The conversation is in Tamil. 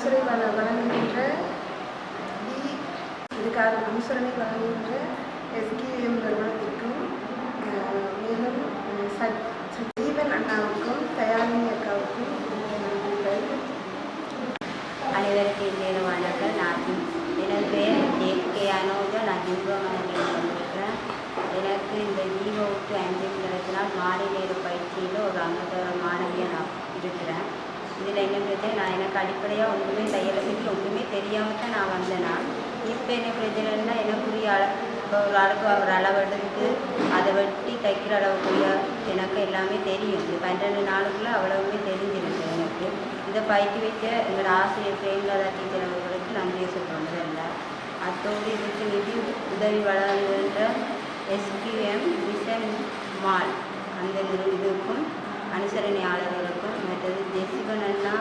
அனுசரணை வழங்குகின்ற இதுக்காக அனுசரணை வழங்குகின்ற SQM நிறுவனத்திற்கும் மேலும் சஜீவன் அண்ணாவுக்கும் தயாரினி அக்காவுக்கும் அனைவருக்கும் இன்றைய வணக்கம். எனது பேர் JK அனோஜா. நான் ஜிம்பமனையில் வந்திருக்கிறேன். எனக்கு இந்த ஜீவோ டு அஞ்சலினால் மாலை நேர பயிற்சியில் ஒரு அங்கத்தோட மாணவியாக நான் இருக்கிறேன். இதில் என்ன பிரச்சனை, நான் எனக்கு அடிப்படையாக ஒன்றுமே தையலுக்கு ஒன்றுமே தெரியாமல் தான் நான் வந்தேன்னா. இப்போ என்ன பிரச்சனைன்னா, எனக்குரிய ஒரு அளவுக்கு ஒரு அளவெடுத்து அதை வெட்டி தைக்கிற அளவுக்குரிய எனக்கு எல்லாமே தெரியும். இந்த 12 நாளுக்குள்ளே அவ்வளவுமே தெரிஞ்சிருக்கு எனக்கு. இதை பயிற்சி வைக்க எங்களோட ஆசிரியர் பிரேமலதா டீச்சர் அவர்களுக்கு நன்றியை சொல்கிறது இல்லை. அத்தோடு இதுக்கு நிதி உதவி வழங்குகின்ற SQM மிஷன் மால் அந்த இதுக்கும் அனுசரணையாளர்களுக்கும் மற்றது ஜெசிபன் அண்ணா